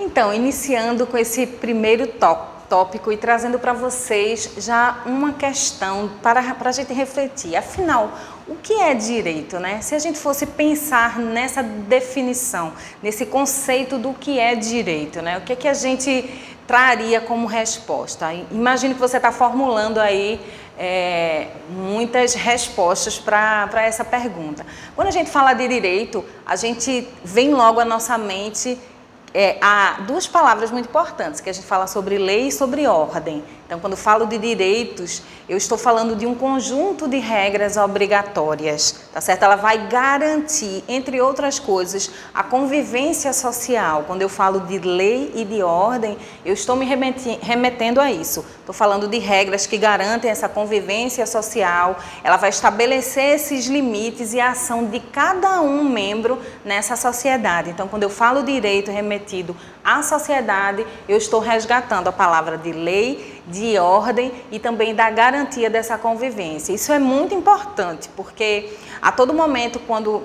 Então, iniciando com esse primeiro tópico e trazendo para vocês já uma questão para a gente refletir. Afinal, o que é direito, né? Se a gente fosse pensar nessa definição, nesse conceito do que é direito, né? O que é que a gente traria como resposta? Imagino que você está formulando aí muitas respostas para essa pergunta. Quando a gente fala de direito, a gente vem logo à nossa mente há duas palavras muito importantes, que a gente fala sobre lei e sobre ordem. Então, quando falo de direitos, eu estou falando de um conjunto de regras obrigatórias, tá certo? Ela vai garantir, entre outras coisas, a convivência social. Quando eu falo de lei e de ordem, eu estou me remetendo a isso. Estou falando de regras que garantem essa convivência social, ela vai estabelecer esses limites e a ação de cada um membro nessa sociedade. Então, quando eu falo direito remetido à sociedade, eu estou resgatando a palavra de lei, de ordem e também da garantia dessa convivência. Isso é muito importante, porque a todo momento, quando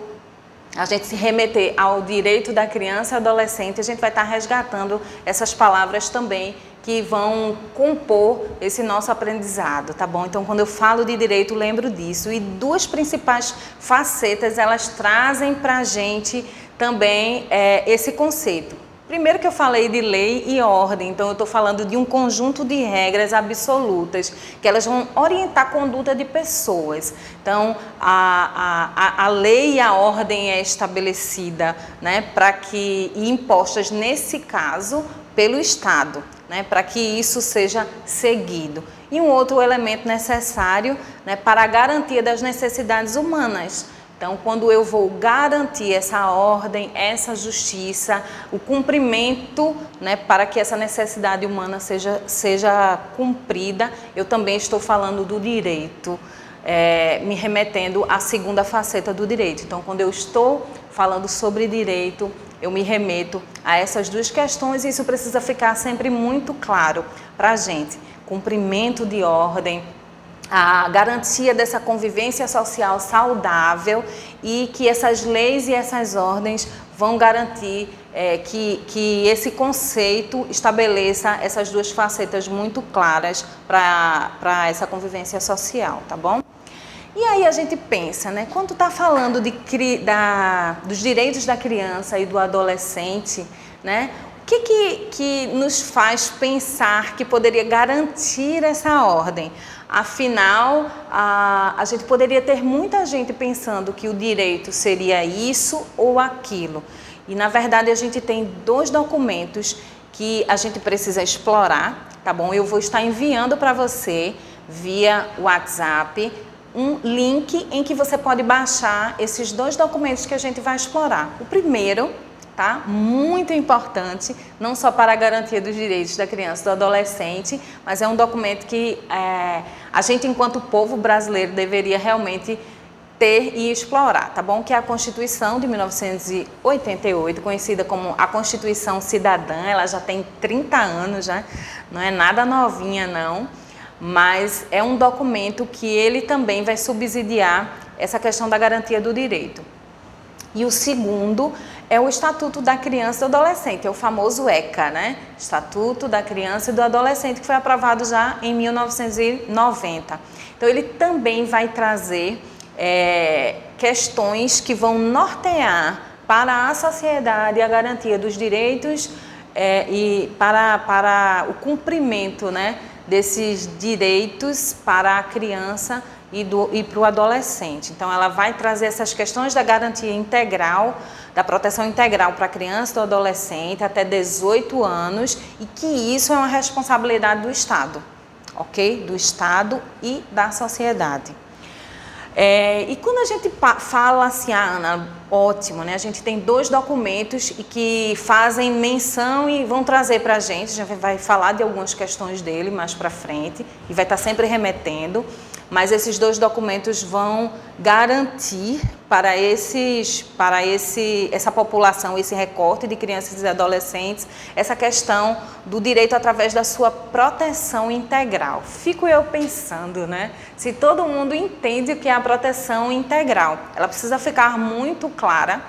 a gente se remeter ao direito da criança e adolescente, a gente vai estar resgatando essas palavras também que vão compor esse nosso aprendizado, tá bom? Então, quando eu falo de direito, lembro disso. E duas principais facetas, elas trazem para a gente também esse conceito. Primeiro que eu falei de lei e ordem, então eu estou falando de um conjunto de regras absolutas, que elas vão orientar a conduta de pessoas. Então, a lei e a ordem é estabelecida, né, e impostas, nesse caso, pelo Estado, né, para que isso seja seguido. E um outro elemento necessário, né, para a garantia das necessidades humanas. Então, quando eu vou garantir essa ordem, essa justiça, o cumprimento, né, para que essa necessidade humana seja cumprida, eu também estou falando do direito, me remetendo à segunda faceta do direito. Então, quando eu estou falando sobre direito, eu me remeto a essas duas questões e isso precisa ficar sempre muito claro para a gente. Cumprimento de ordem, a garantia dessa convivência social saudável e que essas leis e essas ordens vão garantir que esse conceito estabeleça essas duas facetas muito claras para essa convivência social, tá bom? E aí a gente pensa, né, quando está falando dos direitos da criança e do adolescente, né, o que nos faz pensar que poderia garantir essa ordem? Afinal, a gente poderia ter muita gente pensando que o direito seria isso ou aquilo. E, na verdade, a gente tem dois documentos que a gente precisa explorar, tá bom? Eu vou estar enviando para você, via WhatsApp, um link em que você pode baixar esses dois documentos que a gente vai explorar. O primeiro, tá? Muito importante, não só para a garantia dos direitos da criança e do adolescente, mas é um documento que a gente, enquanto povo brasileiro, deveria realmente ter e explorar, tá bom? Que é a Constituição de 1988, conhecida como a Constituição Cidadã. Ela já tem 30 anos, né? Não é nada novinha, não, mas é um documento que ele também vai subsidiar essa questão da garantia do direito. E o segundo é o Estatuto da Criança e do Adolescente, é o famoso ECA, né? Estatuto da Criança e do Adolescente, que foi aprovado já em 1990. Então, ele também vai trazer questões que vão nortear para a sociedade a garantia dos direitos e para o cumprimento, né, desses direitos para a criança e para o adolescente. Então, ela vai trazer essas questões da garantia integral, da proteção integral para a criança e do adolescente até 18 anos e que isso é uma responsabilidade do Estado, ok? Do Estado e da sociedade. E quando a gente fala assim, Ana, ótimo, né? A gente tem dois documentos que fazem menção e vão trazer para a gente vai falar de algumas questões dele mais para frente e vai estar sempre remetendo, mas esses dois documentos vão garantir para essa população, esse recorte de crianças e adolescentes, essa questão do direito através da sua proteção integral. Fico eu pensando, né? Se todo mundo entende o que é a proteção integral, ela precisa ficar muito clara,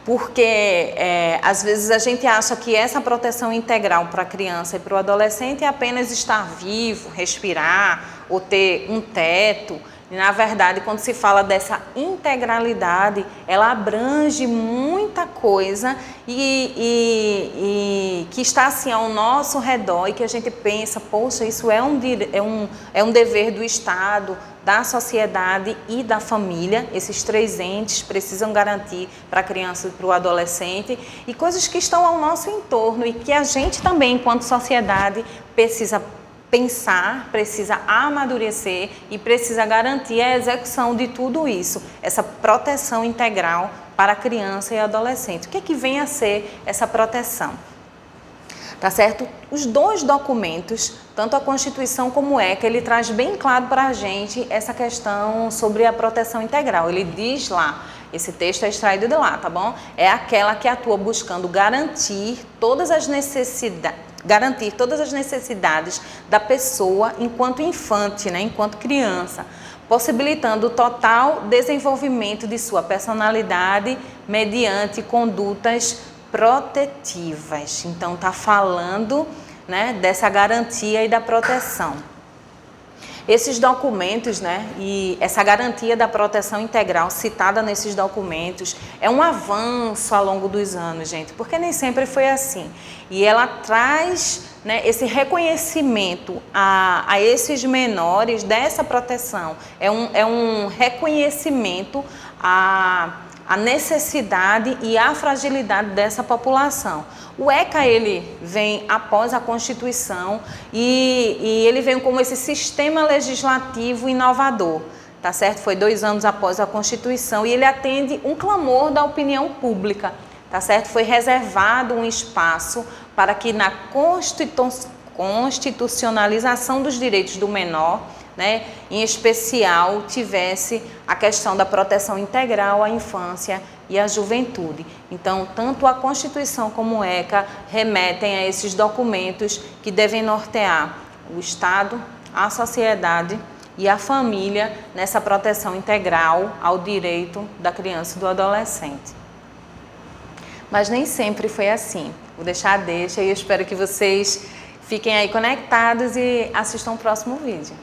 porque às vezes a gente acha que essa proteção integral para a criança e para o adolescente é apenas estar vivo, respirar ou ter um teto. E, na verdade, quando se fala dessa integralidade, ela abrange muita coisa e que está assim ao nosso redor e que a gente pensa, poxa, isso é um dever do Estado, da sociedade e da família. Esses três entes precisam garantir para a criança e para o adolescente, e coisas que estão ao nosso entorno e que a gente também, enquanto sociedade, precisa pensar, precisa amadurecer e precisa garantir a execução de tudo isso, essa proteção integral para a criança e adolescente. O que é que vem a ser essa proteção? Tá certo? Os dois documentos, tanto a Constituição como o ECA, ele traz bem claro para a gente essa questão sobre a proteção integral. Ele diz lá, esse texto é extraído de lá, tá bom? É aquela que atua buscando garantir todas as necessidades da pessoa enquanto infante, né, enquanto criança, possibilitando o total desenvolvimento de sua personalidade mediante condutas protetivas. Então, está falando, né, dessa garantia e da proteção. Esses documentos, né, e essa garantia da proteção integral citada nesses documentos é um avanço ao longo dos anos, gente, porque nem sempre foi assim. E ela traz, né, esse reconhecimento a esses menores dessa proteção. É um reconhecimento a necessidade e a fragilidade dessa população. O ECA, ele vem após a Constituição e ele vem como esse sistema legislativo inovador, tá certo? Foi 2 anos após a Constituição e ele atende um clamor da opinião pública, tá certo? Foi reservado um espaço para que na constitucionalização dos direitos do menor, né, em especial, tivesse a questão da proteção integral à infância e à juventude. Então, tanto a Constituição como o ECA remetem a esses documentos que devem nortear o Estado, a sociedade e a família nessa proteção integral ao direito da criança e do adolescente. Mas nem sempre foi assim. Vou deixar a deixa e eu espero que vocês fiquem aí conectados e assistam o próximo vídeo.